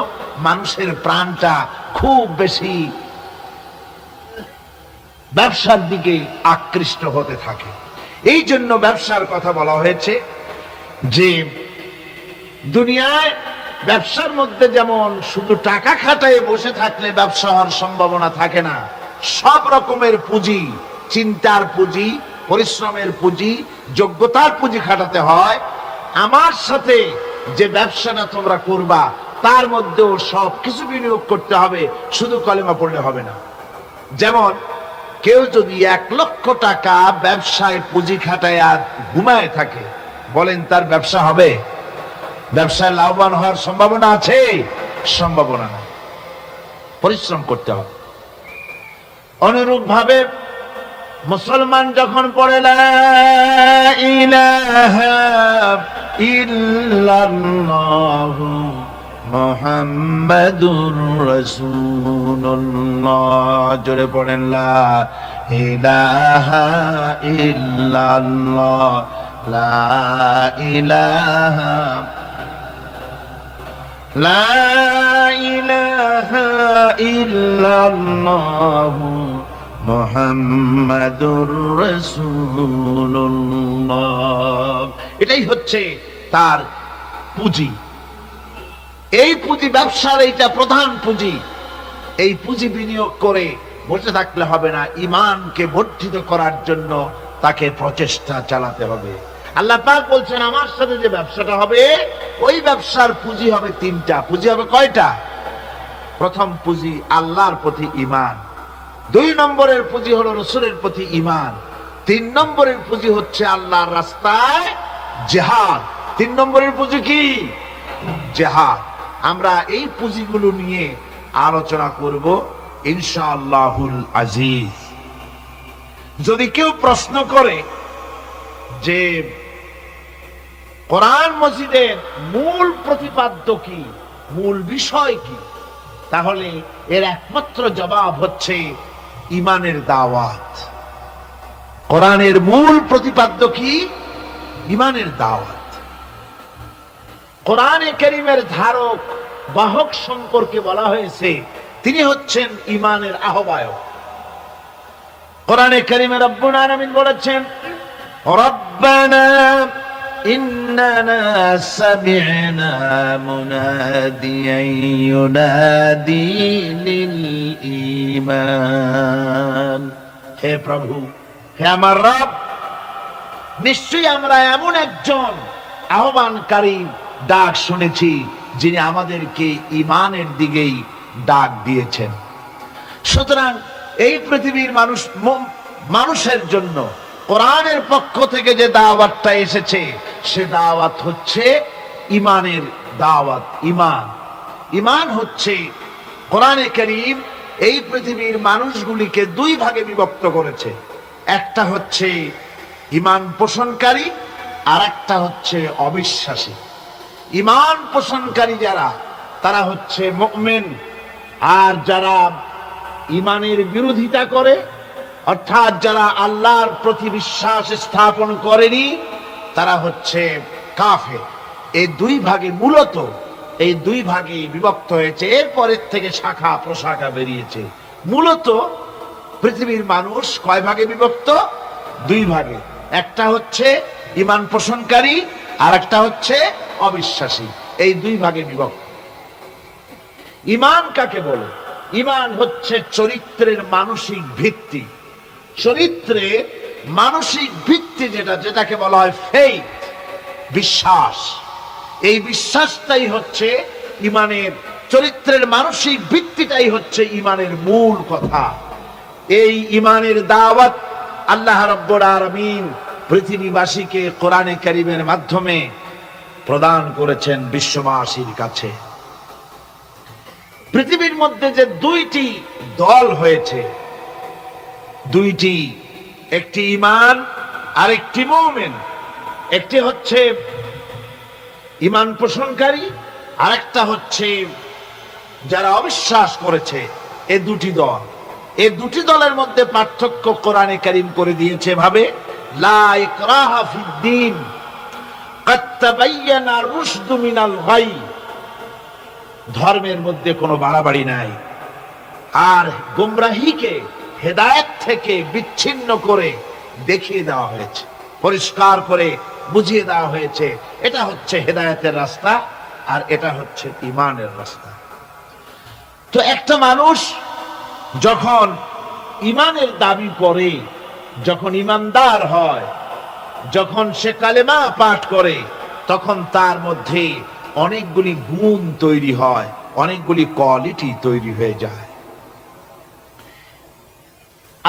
মানুষের প্রাণটা খুব বেশি ব্যবসার দিকে আকৃষ্ট হতে থাকে। এই জন্য ব্যবসার কথা বলা হয়েছে যে দুনিয়ায় ব্যবসার মধ্যে যেমন শুধু টাকা খাটায় বসে থাকলে ব্যবসা হওয়ার সম্ভাবনা থাকে না, সব রকমের পুঁজি, চিন্তার পুঁজি, পরিশ্রমের পুঁজি, যোগ্যতার পুঁজি খাটাতে হয়। আমার সাথে যে ব্যবসাটা তোমরা করবা তার মধ্যেও সব কিছু বিনিয়োগ করতে হবে, শুধু কলেমা পড়লে হবে না। যেমন কেউ যদি 1 লক্ষ টাকা ব্যবসায় পুঁজি খাটায় আর ঘুমায় থাকে, বলেন তার ব্যবসা হবে? ব্যবসায় লাভবান হওয়ার সম্ভাবনা আছে? সম্ভাবনা নাই, পরিশ্রম করতে হবে। অনুরূপ ভাবে মুসলমান যখন পড়ে লা ইলাহা ইল্লাল্লাহু মুহাম্মাদুর রাসূলুল্লাহ, জোরে পড়েন লা ইলাহা ইল্লাল্লাহ, লা ইলাহা লা ইলাহা ইল্লাল্লাহু মুহাম্মাদুর রাসূলুল্লাহ। এটাই হচ্ছে তার পুঁজি। এই পুঁজি, ব্যবসার এইটা প্রধান পুঁজি। এই পুঁজি বিনিয়োগ করে বসে থাকলে হবে না, ঈমানকে বর্ধিত করার জন্য তাকে প্রচেষ্টা চালাতে হবে। আল্লাহ পাক বলছেন আমার সাথে যে ব্যবসাটা হবে ওই ব্যবসার পুঁজি হবে 3টা। পুঁজি হবে কয়টা? প্রথম পুঁজি আল্লাহর প্রতি ঈমান, 2 নম্বরের পুঁজি হলো রাসূলের প্রতি ঈমান, 3 নম্বরের পুঁজি হচ্ছে আল্লাহর রাস্তায় জিহাদ। 3 নম্বরের পুঁজি কি? জিহাদ। আমরা এই পুঁজিগুলো নিয়ে আলোচনা করব ইনশাআল্লাহুল আজিজ। যদি কেউ প্রশ্ন করে যে কোরআন মজিদের মূল প্রতিপাদ্য কি, মূল বিষয় কি? তাহলে এর একমাত্র জবাব হচ্ছে ঈমানের দাওয়াত। কোরআনের মূল প্রতিপাদ্য কি? ঈমানের দাওয়াত। কোরআনে কারীমের ধারক বাহক সম্পর্কে বলা হয়েছে তিনি হচ্ছেন ঈমানের আহ্বায়ক। কোরআনে কারীমে রব্বুল আলামিন বলেছেন, রব্বানা ইন্নানা সামি'না মুনাদিয়ান ইউনাদি লিল ঈমান। হে প্রভু, হে আমার রব, নিশ্চয়ই আমরা এমন একজন আহ্বানকারী ডাক শুনেছি যিনি আমাদেরকে ঈমানের দিকেই ডাক দিয়েছেন। সুতরাং এই পৃথিবীর মানুষের জন্য কোরআনের পক্ষ থেকে যে দাওয়াতটা এসেছে সে দাওয়াত হচ্ছে ঈমানের দাওয়াত। ঈমান হচ্ছে কোরআনে কারীম এই পৃথিবীর মানুষগুলিকে দুই ভাগে বিভক্ত করেছে। একটা হচ্ছে ঈমান পোষণকারী, আর একটা হচ্ছে অবিশ্বাসী। ঈমান পোষণকারী যারা, তারা হচ্ছে মুমিন, আর যারা ঈমানের বিরোধিতা করে, অর্থাৎ যারা আল্লাহর প্রতি বিশ্বাস স্থাপন করেনি, তারা হচ্ছে কাফের। এই দুই ভাগে, মূলত এই দুই ভাগে বিভক্ত হয়েছে। এরপরের থেকে শাখা প্রশাখা বেরিয়েছে। মূলত পৃথিবীর মানুষ কয় ভাগে বিভক্ত? দুই ভাগে। একটা হচ্ছে ঈমান পোষণকারী, আর একটা হচ্ছে অবিশ্বাসী। এই দুই ভাগে বিভক্ত। ঈমান কাকে বলে? ঈমান হচ্ছে চরিত্রের মানসিক ভিত্তি। চরিত্রের মানসিক ভিত্তি যেটাকে বলা হয় ফেইথ, বিশ্বাস। এই বিশ্বাসটাই হচ্ছে ঈমানের, চরিত্রের মানসিক ভিত্তিটাই হচ্ছে ঈমানের মূল কথা। এই ঈমানের দাওয়াত আল্লাহ রাব্বুল আলামিন পৃথিবীবাসীকে কোরআনে কারীমের মাধ্যমে প্রদান করেছেন বিশ্ববাসীর কাছে। পৃথিবীর মধ্যে যে দুইটি দল হয়েছে, দুইটি, একটি ঈমান আর একটি মুমিন। একটি হচ্ছে ঈমান পোষণকারী, আর একটা হচ্ছে যারা অবিশ্বাস করেছে। এই দুটি দল, এই দুটি দলের মধ্যে পার্থক্য কোরআনে কারীম করে দিয়েছে ভাবে, লা ইকরাহা ফিদ্দীন ক্বাদ তাবায়্যানা রুশদু মিনাল গাই। ধর্মের মধ্যে কোনো বাড়াবাড়ি নাই, আর গোমরাহিকে হেদায়েত থেকে বিচ্ছিন্ন করে দেখিয়ে দেওয়া হয়েছে, পরিষ্কার করে বুঝিয়ে দেওয়া হয়েছে। এটা হচ্ছে হেদায়েতের রাস্তা, আর এটা হচ্ছে ঈমানের রাস্তা। তো একটা মানুষ যখন ঈমানের দাবি করে, যখন ঈমানদার হয়, যখন সে কালেমা পাঠ করে, তখন তার মধ্যে অনেকগুলি গুণ তৈরি হয়, অনেকগুলি কোয়ালিটি তৈরি হয়ে যায়।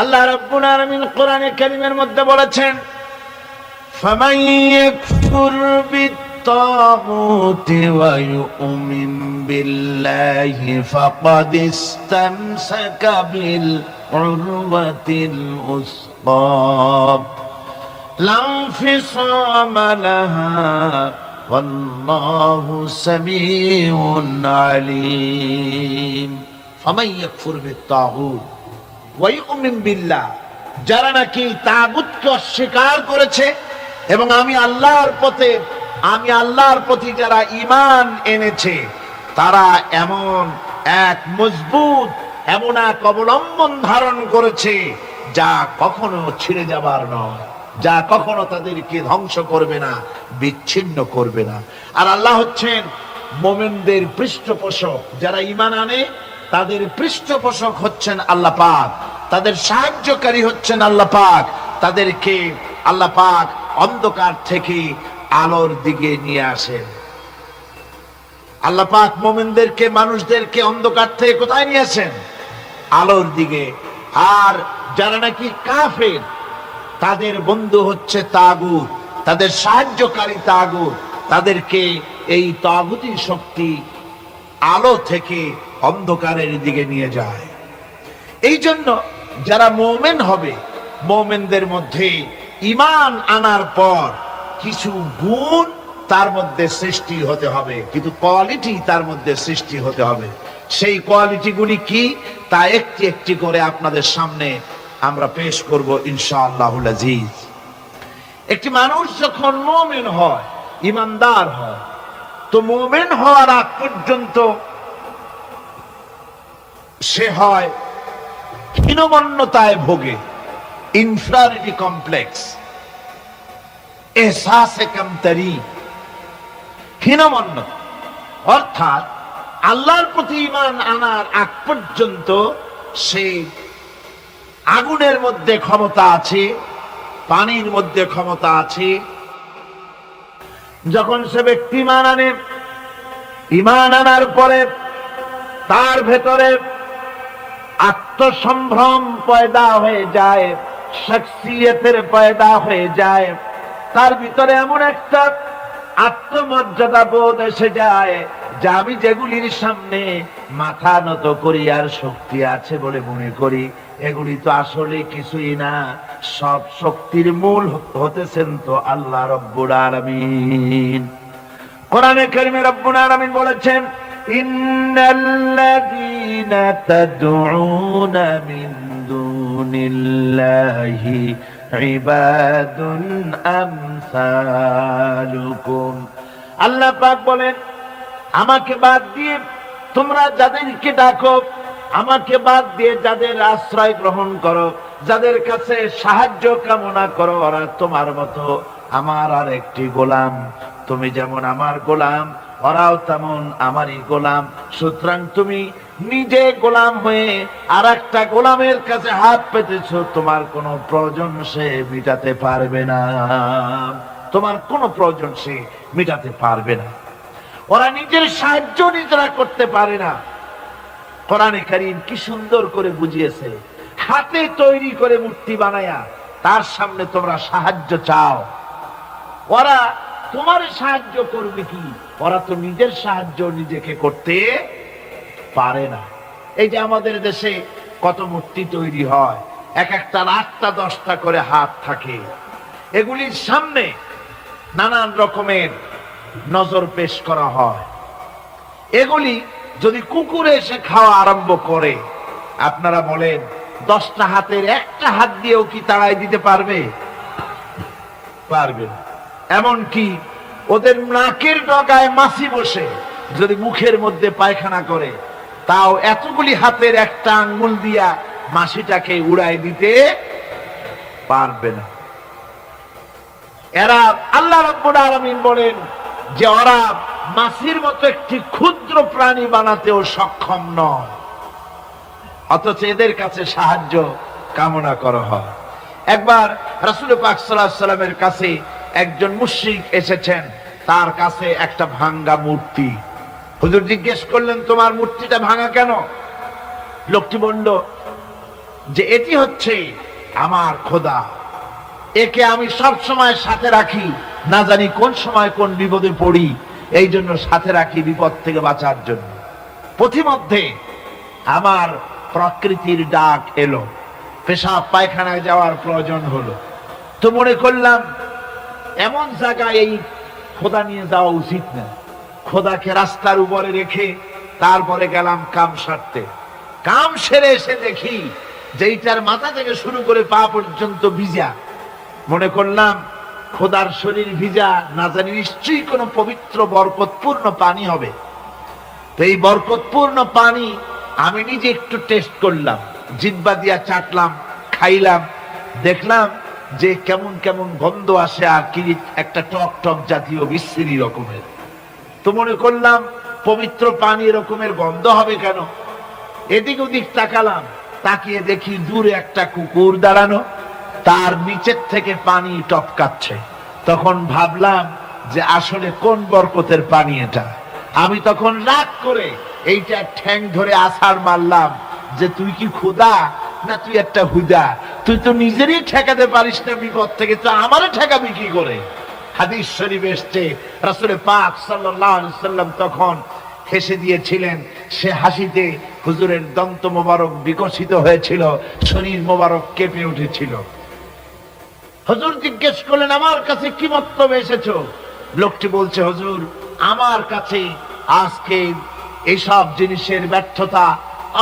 আল্লাহ রাব্বুল আলামিন কোরআনে কারীমের মধ্যে বলেছেন, ফামান ইয়াকফুর বিত-তাগুতি ওয়া ইউমিন বিল্লাহি ফাকাদ ইসতামসাকা বিল উরওয়াতিল উসকা লা ইনফিসামা লাহা ওয়াল্লাহু সামিউন আলীম। ফামান ইয়াকফুর বিত-তাগুত ওয়া ইউমিন বিল্লাহ, যারা নাকি তাগুতকে অস্বীকার করেছে এবং আমি আল্লাহর প্রতি যারা ঈমান এনেছে, তারা এমন এক মজবুত, এমন এক অবলম্বন ধারণ করেছে যা কখনো ছিঁড়ে যাবার নয়, যা কখনো তাদেরকে ধ্বংস করবে না, বিচ্ছিন্ন করবে না। আর আল্লাহ হচ্ছেন মুমিনদের পৃষ্ঠপোষক। যারা ঈমান আনে তাদের পৃষ্ঠপোষক হচ্ছেন আল্লাহ পাক, তাদের সাহায্যকারী হচ্ছেন আল্লাহ পাক। তাদেরকে আল্লাহ পাক অন্ধকার থেকে আলোর দিকে নিয়ে আসেন। আল্লাহ পাক মুমিনদেরকে, মানুষদেরকে অন্ধকার থেকে কোথায় নিয়ে আসেন? আলোর দিকে। আর যারা নাকি কাফের, তাদের বন্ধু হচ্ছে তাগুত, তাদের সাহায্যকারী তাগুত। তাদেরকে এই তাগুতি শক্তি আলো থেকে অন্ধকারের দিকে নিয়ে যায়। এই জন্য যারা মুমিন হবে, মুমিনদের মধ্যে ঈমান আনার পর কিছু গুণ তার মধ্যে সৃষ্টি হতে হবে, কিন্তু কোয়ালিটি তার মধ্যে সৃষ্টি হতে হবে। সেই কোয়ালিটিগুলি কি তা একটি একটি করে আপনাদের সামনে আমরা পেশ করব ইনশাআল্লাহুল আজিজ। একটি মানুষ যখন মুমিন হয়, ইমানদার হয়, তো মুমিন হওয়ার আগ পর্যন্ত সে হয় হীনমন্যতায় ভোগে, ইনফিরিয়রিটি কমপ্লেক্স, এহসাসে কমতরি, হীনমন্যতা। অর্থাৎ আল্লাহর প্রতি ঈমান আনার আগ পর্যন্ত সে আগুনের মধ্যে ক্ষমতা আছে, পানির মধ্যে ক্ষমতা আছে। যখন সে ব্যক্তি ঈমান আনার পরে তার ভেতরে আত্মসম্ভ্রম পয়দা হয়ে যায়, শখসিয়তের পয়দা হয়ে যায়, তার ভিতরে এমন একটা আত্মমর্যাদা বোধ এসে যায় যে আমি যেগুলির সামনে মাথা নত করি আর শক্তি আছে বলে মনে করি, এগুলি তো আসলে কিছুই না, সব শক্তির মূল হতেছেন তো আল্লাহ রব্বুল আলামিন। কোরআনে কারিমে রব্বুল আলামিন বলেছেন, ইন্নাল্লাযীনা তাদউনা মিন দুনিল্লাহি ইবাদুন আমসালুকুম। আল্লাহ পাক বলেন, আমাকে বাদ দিয়ে তোমরা যাদেরকে ডাকো, আমাকে বাদ দিয়ে যাদের আশ্রয় গ্রহণ করো, যাদের কাছে সাহায্য কামনা করো, ওরা তোমার মতো আমার আর একটি গোলাম। তুমি যেমন আমার গোলাম, ওরাও তেমন আমারই গোলাম। সুতরাং তুমি নিজে গোলাম হয়ে আর একটা গোলামের কাছে হাত পেতেছো, তোমার কোনো প্রয়োজন সে মিটাতে পারবে না, তোমার কোনো প্রয়োজন সে মিটাতে পারবে না। ওরা নিজের সাহায্য নিজেরা করতে পারে না। কোরআনে কারীম কি সুন্দর করে বুঝিয়েছে, হাতে তৈরি করে মূর্তি বানায়া তার সামনে তোমরা সাহায্য চাও, ওরা তোমার সাহায্য করবে কি? ওরা তো নিজের সাহায্য নিজেকে করতে পারে না। এই যে আমাদের দেশে কত মূর্তি তৈরি হয়, এক একটা 8টা 10টা করে হাত থাকে, এগুলির সামনে নানান রকমের নজর পেশ করা হয়। এগুলি যদি কুকুরে এসে খাওয়া আরম্ভ করে, আপনারা বলেন 10টা হাতের একটা হাত দিয়েও কি তাড়াই দিতে পারবে? পারবে না। এমনকি ওদের নাকের ডগায় মাছি বসে যদি মুখের মধ্যে পায়খানা করে, তাও এতগুলি হাতের একটা আঙ্গুল দিয়া মাছিটাকে উড়াই দিতে পারবে না। এরা, আল্লাহ রাব্বুল আলামিন বলেন যে ওরা মাছির মতো একটি ক্ষুদ্র প্রাণী বানাতেও সক্ষম নয়, অথচ এদের কাছে সাহায্য কামনা করা হয়। একবার রাসূল পাক সাল্লাল্লাহু আলাইহি ওয়াসাল্লামের কাছে একজন মুশরিক এসেছেন, তার কাছে একটা ভাঙ্গা মূর্তি। হুজুর জিজ্ঞেস করলেন, তোমার মূর্তিটা ভাঙা কেন? লোকটি বলল যে এটি হচ্ছে আমার খোদা, একে আমি সব সময় সাথে রাখি, না জানি কোন সময় কোন বিপদে পড়ি, এই জন্য সাথে রাখি বিপদ থেকে বাঁচার জন্য। পথিমধ্যে আমার প্রকৃতির ডাক এলো, পেশাব পায়খানায় যাওয়ার প্রয়োজন হলো, তো মনে করলাম এমন জায়গায় এই খোদা নিয়ে যাওয়া উচিত না। খোদাকে রাস্তার উপরে রেখে তারপরে গেলাম কাম সারতে। কাম সেরে এসে দেখি যে এইটার মাথা থেকে শুরু করে পা পর্যন্ত ভিজা। মনে করলাম খোদার শরীর ভিজা, না জানি নিশ্চয়ই কোনো পবিত্র বরকতপূর্ণ পানি হবে। তো এই বরকতপূর্ণ পানি আমি নিজে একটু টেস্ট করলাম, জিহ্বা দিয়া চাটলাম, খাইলাম, দেখলাম যে কেমন কেমন গন্ধ আসে, আর কি একটা টক টক জাতীয় বিশ্রী রকমের। তো মনে করলাম পবিত্র পানি এরকমের গন্ধ হবে কেন? এদিক ওদিক তাকালাম, তাকিয়ে দেখি দূরে একটা কুকুর দাঁড়ানো, তার নিচের থেকে পানি টপকাচ্ছে। তখন ভাবলাম যে আসলে কোন বরকতের পানি এটা। আমি তখন রাগ করে এইটা ঠ্যাং ধরে আছাড় মারলাম যে তুই কি খোদা না তুই একটা হুদা? তুই তো নিজেরই ঠেকাতে পারিস না বিপদ থেকে, তো আমারে ঠেকাবি কি করে? হাদিস শরীফ এসছে, রাসূল পাক সাল্লাল্লাহু আলাইহি ওয়াসাল্লাম তখন হেসে দিয়েছিলেন। সে হাসিতে হুজুরের দন্ত মোবারক বিকশিত হয়েছিল, শরীর মোবারক কেঁপে উঠেছিল। হুজুর জিজ্ঞেস করলেন, আমার কাছে কি মতলবে এসেছো? লোকটি বলছে, হুজুর আমার কাছে আজকে এইসব জিনিসের ব্যর্থতা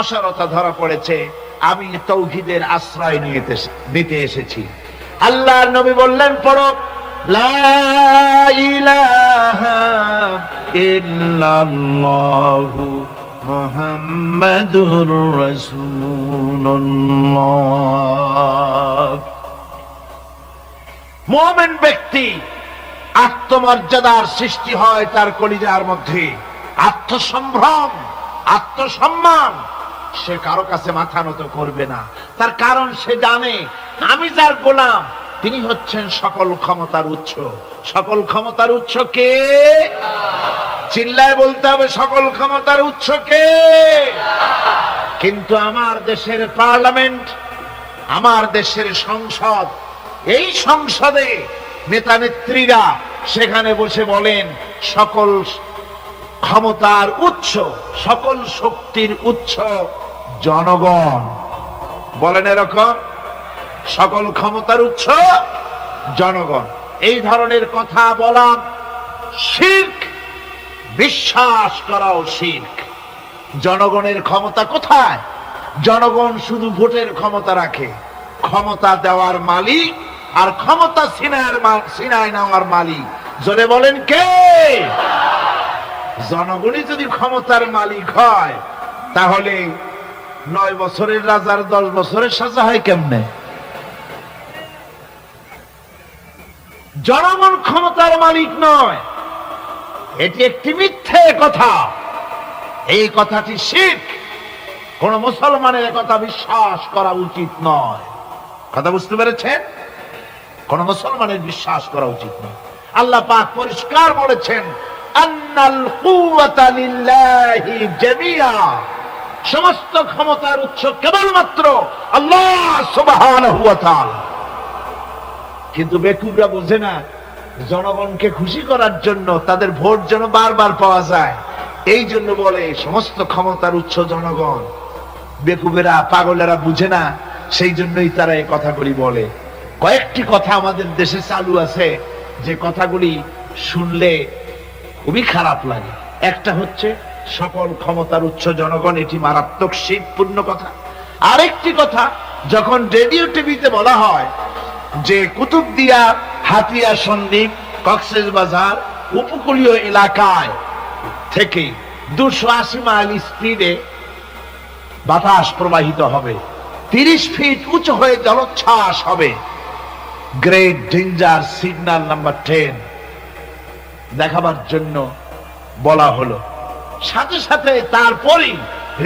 অসারতা ধরা পড়েছে, আমি তাওহীদের আশ্রয় নিতে এসেছি। আল্লাহর নবী বললেন, পড়ো লা ইলাহা ইল্লাল্লাহু মুহাম্মাদুর রাসূলুল্লাহ। মুমিন ব্যক্তি আত্মমর্যাদার সৃষ্টি হয় তার কলিজার মধ্যে, আত্মসম্ভ্রম, আত্মসম্মান। সে কারো কাছে মাথা নত করবে না, তার কারণ সে জানে আমি যার গোলাম তিনি হচ্ছেন সকল ক্ষমতার উৎস। সকল ক্ষমতার উৎস কে? চিল্লায় বলতে হবে, সকল ক্ষমতার উৎস কে? কিন্তু আমার দেশের পার্লামেন্ট, আমার দেশের সংসদ, এই সংসদে নেতা নেত্রীরা সেখানে বসে বলেন সকল ক্ষমতার উৎস, সকল শক্তির উৎস জনগণ। বলেন এরকম, সকল ক্ষমতার উৎস জনগণ। এই ধরনের কথা বলা শিরক, বিশ্বাস করাও শিরক। জনগণের ক্ষমতা কোথায়? জনগণ শুধু ভোটের ক্ষমতা রাখে, ক্ষমতা দেওয়ার মালিক আর ক্ষমতা ছিনায় নেওয়ার মালিক জোরে বলেন কে? জনগণই যদি ক্ষমতার মালিক হয় তাহলে 9 বছরের রাজার 10 বছরের সাজা হয় কেমনে? জনগণ ক্ষমতার মালিক নয়, এটি একটি মিথ্যে কথা। এই কথাটি শিরক। কোন মুসলমানের কথা বিশ্বাস করা উচিত নয়। কথা বুঝতে পেরেছেন? কোন মুসলমানের বিশ্বাস করা উচিত নয়। আল্লাহ পাক পরিষ্কার বলেছেন, আন্নাল কুওয়াতা লিল্লাহি জামিআ, সমস্ত ক্ষমতার উৎস কেবলমাত্র আল্লাহ সুবহানাহু ওয়া তাআলা। কিন্তু বেকুবরা বোঝে না, জনগণকে খুশি করার জন্য, তাদের ভোট যেন বারবার পাওয়া যায়, এই জন্য বলে সমস্ত ক্ষমতার উৎস জনগণ। বেকুবেরা, পাগলেরা বুঝে না, সেই জন্যই তারা এই কথাগুলি বলে। কয়েকটি কথা আমাদের দেশে চালু আছে যে কথাগুলি শুনলে খুবই খারাপ লাগে। একটা হচ্ছে সকল ক্ষমতার উৎস জনগণ, এটি মারাত্মক শিরকপূর্ণ কথা। আরেকটি কথা, যখন রেডিও টিভিতে বলা হয় যে কুতুবদিয়া, হাতিয়া সন্দ্বীপ, কক্সবাজার উপকূলীয় এলাকায় থেকে 280 মাইল স্পিডে বাতাস প্রবাহিত হবে, 30 ফিট উঁচু হয়ে জলোচ্ছ্বাস হবে, গ্রেট ডেঞ্জার সিগন্যাল নাম্বার 10 দেখাবার জন্য বলা হলো। সাথে সাথে তারপরেই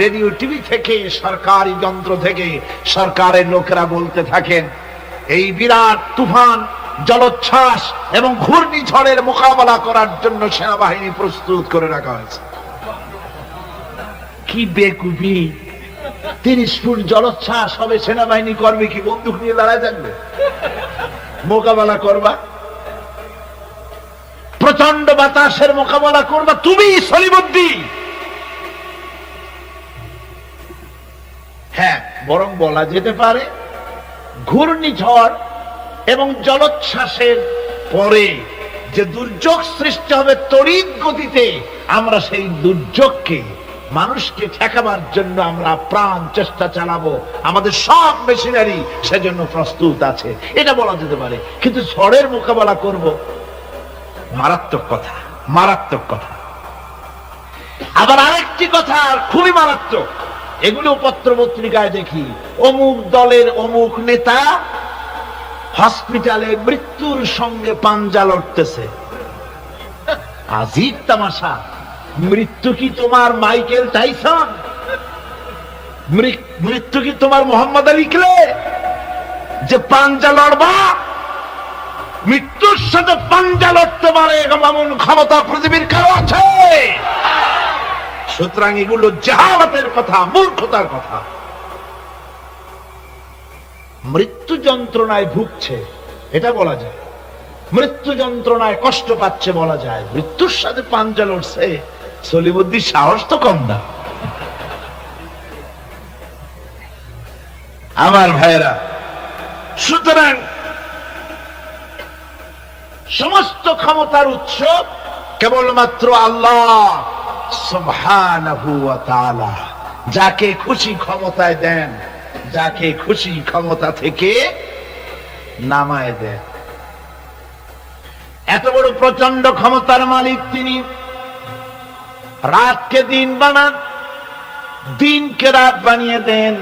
রেডিও টিভি থেকে, সরকারি যন্ত্র থেকে সরকারের লোকেরা বলতে থাকেন এই বিরাট তুফান, জলোচ্ছ্বাস এবং ঘূর্ণিঝড়ের মোকাবেলা করার জন্য সেনাবাহিনী প্রস্তুত করে রাখা হয়েছে। কি বেকুবি! 30 ফুট জলোচ্ছ্বাস হবে, সেনাবাহিনী করবে কি? বন্দুক নিয়ে দাঁড়ায় থাকবে? মোকাবেলা করবা? প্রচন্ড বাতাসের মোকাবেলা করবা তুমি সলিমুদ্দিন? হ্যাঁ, বরং বলা যেতে পারে ঘূর্ণিঝড় এবং জলোচ্ছ্বাসের পরে যে দুর্যোগ সৃষ্টি হবে তড়িৎ গতিতে, আমরা সেই দুর্যোগকে, মানুষকে ঠেকাবার জন্য আমরা প্রাণ চেষ্টা চালাবো। আমাদের সব মেশিনারি সেজন্য প্রস্তুত আছে, এটা বলা যেতে পারে। কিন্তু ঝড়ের মোকাবেলা করব, মারাত্মক কথা, মারাত্মক কথা। আবার আরেকটি কথা খুবই মারাত্মক, এগুলো পত্র পত্রিকায় দেখি, অমুক দলের অমুক নেতা হসপিটালে মৃত্যুর সঙ্গে পাঞ্জা লড়তেছে। আজিব তামাশা! মৃত্যু কি তোমার মাইকেল টাইসন? মৃত্যু কি তোমার মোহাম্মদ আলী ক্লে যে পাঞ্জা লড়বা? মৃত্যুর সাথে পাঞ্জা লড়তে পারে এমন ক্ষমতা পৃথিবীর কারো আছে? সুতরাং এগুলো জাহালাতের কথা, মূর্খতার কথা। মৃত্যু যন্ত্রণায় ভুগছে এটা বলা যায়, মৃত্যু যন্ত্রণায় কষ্ট পাচ্ছে বলা যায়। মৃত্যুর সাথে পাঞ্জা লড়ছে, সলিমুদ্দিন সাহস তো কম না। আমার ভাইয়েরা, সুতরাং সমস্ত ক্ষমতার উৎস কেবলমাত্র আল্লাহ সুবহানাহু ওয়া তাআলা। যাকে খুশি ক্ষমতায় দেন, যাকে খুশি ক্ষমতা থেকে নামায় দেন। এত বড় প্রচন্ড ক্ষমতার মালিক তিনি। রাতকে দিন বানান, দিনকে রাত বানিয়ে দেন,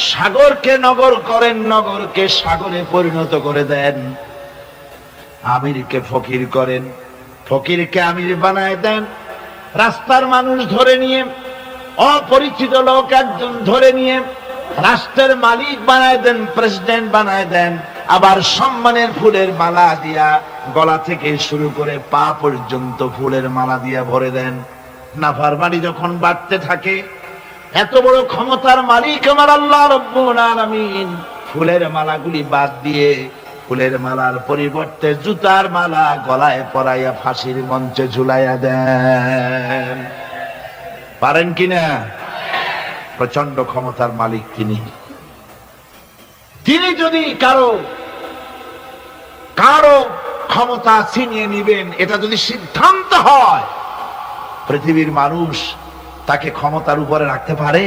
সাগরকে নগর করেন, নগরকে সাগরে পরিণত করে দেন, আমিরকে ফকির করেন, ফকিরকে আমির বানায় দেন, রাস্তার মানুষ ধরে নিয়ে, অপরিচিত লোক একজন ধরে নিয়ে রাষ্ট্রের মালিক বানায় দেন, প্রেসিডেন্ট বানায় দেন, আবার সম্মানের ফুলের মালা দিয়া গলা থেকে শুরু করে পা পর্যন্ত ফুলের মালা দিয়া ভরে দেন। নাফরমানি যখন বাড়তে থাকে, এত বড় ক্ষমতার মালিক আমার আল্লাহ রব্বুল আলামিন ফুলের মালাগুলি বাদ দিয়ে ফুলের মালার পরিবর্তে জুতার মালা গলায় পরাইয়া ফাঁসির মঞ্চে ঝুলাইয়া দেন। পারেন কিনা? প্রচন্ড ক্ষমতার মালিক তিনি। তিনি যদি কারো ক্ষমতা ছিনিয়ে নিবেন, এটা যদি সিদ্ধান্ত হয়, পৃথিবীর মানুষ তাকে ক্ষমতার উপরে রাখতে পারে?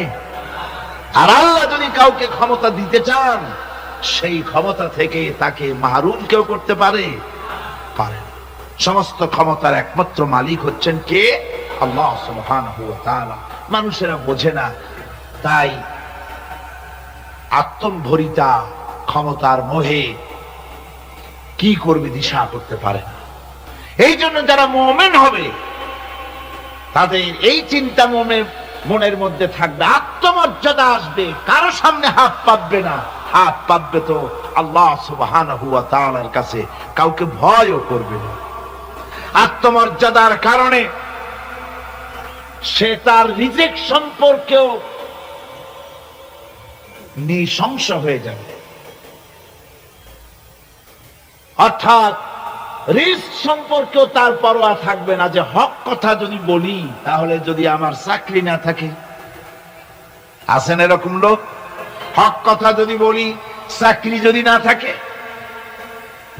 আর আল্লাহ যদি কাউকে ক্ষমতা দিতে চান, সেই ক্ষমতা থেকে তাকে মাহরুম কেউ করতে পারে? পারে। সমস্ত ক্ষমতার একমাত্র মালিক হচ্ছেন কে? আল্লাহ সুবহানাহু ওয়া তাআলা। মানুষেরা বোঝে না, তাই আত্মভরিতা ক্ষমতার মোহে কি করবে দিশা করতে পারে না। এই জন্য যারা মুমিন হবে, তাদের এই চিন্তা মনের মধ্যে থাকবে, আত্মমর্যাদা আসবে, কারো সামনে হাত পাতবে না, হাত পাতবে তো আল্লাহ সুবহানাহু ওয়া তাআলার কাছে, কাউকে ভয়ও করবে না। আত্মমর্যাদার কারণে সে তার রিজিক সম্পর্কেও নৃশংস হয়ে যাবে। অর্থাৎ রিস্ক সম্পর্কেও তার পরোয়া থাকবে না, যে হক কথা যদি বলি তাহলে যদি আমার চাকরি না থাকে। আছেন এরকম লোক? হক কথা যদি বলি, চাকরি যদি না থাকে,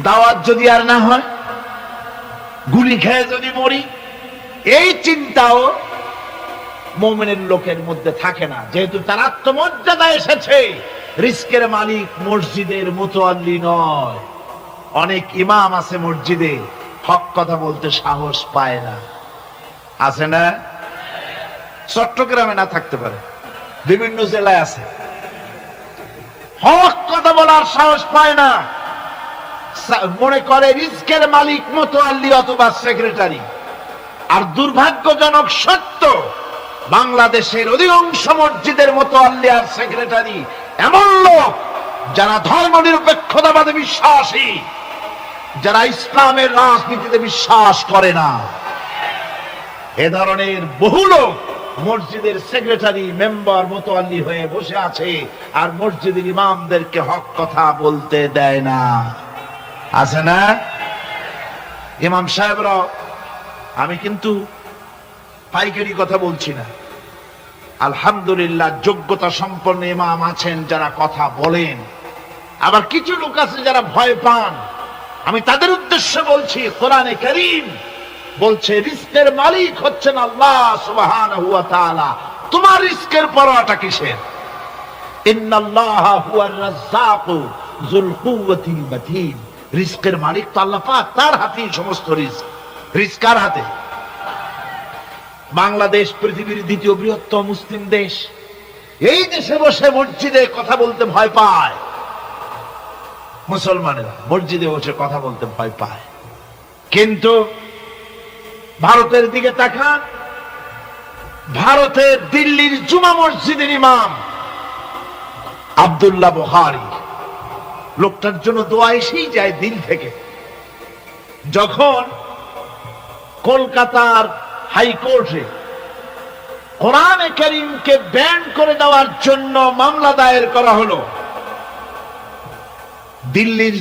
দাওয়াত যদি আর না হয়, গুলি খেয়ে যদি মরি, এই চিন্তাও মুমিনের লোকের মধ্যে থাকে না, যেহেতু তার আত্মমর্যাদা এসেছে। রিস্কের মালিক মসজিদের মুতোয়াল্লি নয়। অনেক ইমাম আছে মসজিদে, হক কথা বলতে সাহস পায় না। আছে না? চট্টগ্রামে না থাকতে পারে, বিভিন্ন জেলায় আছে, হক কথা বলার সাহস পায় না। মনে করে রিস্কের মালিক মুতোয়াল্লি অথবা সেক্রেটারি। আর দুর্ভাগ্যজনক সত্য, বাংলাদেশের অধিকাংশ মসজিদের মুতোয়াল্লি আর সেক্রেটারি এমন লোক যারা ধর্মনিরপেক্ষতাবাদে বিশ্বাসী, যারা ইসলামের রাজনীতিতে বিশ্বাস করে না। এ ধরনের বহু লোক মসজিদের সেক্রেটারি, মেম্বার, মুতোয়াল্লি হয়ে বসে আছে, আর মসজিদের ইমামদেরকে হক কথা বলতে দেয় না। আছে না? ইমাম সাহেবরা, আমি কিন্তু পাইকারি কথা বলছি না, আলহামদুলিল্লাহ যোগ্যতা সম্পন্ন ইমাম আছেন যারা কথা বলেন। আবার কিছু লোক আছে যারা ভয় পান, আমি তাদের উদ্দেশ্যে বলছি, কোরআনে কারীম বলছে রিস্কের মালিক হচ্ছেন আল্লাহ সুবহানাহু ওয়া তাআলা। তোমার রিস্কের পরোয়াটা কিসের? ইন্নাল্লাহা হুয়ার রাজ্জাকু যুল কুওয়াতিল মাতিন। রিস্কের মালিক তো আল্লাহ পাক, তার হাতেই সমস্ত রিস্ক। রিস্ক কার হাতে? বাংলাদেশ পৃথিবীর দ্বিতীয় বৃহত্তম মুসলিম দেশ। এই দেশে বসে মসজিদে কথা বলতে ভয় পায় মুসলমানেরা, মসজিদে বসে কথা বলতে ভয় পায়। কিন্তু ভারতের দিকে তাকান, ভারতের দিল্লির জুমা মসজিদের ইমাম আব্দুল্লাহ বুখারী, লোকটার জন্য দোয়া এসেই যায় দিল থেকে। যখন কলকাতার হাইকোর্টে কোরআনে কারীমকে ব্যান করে দেওয়ার জন্য মামলা দায়ের করা হলো, দিল্লির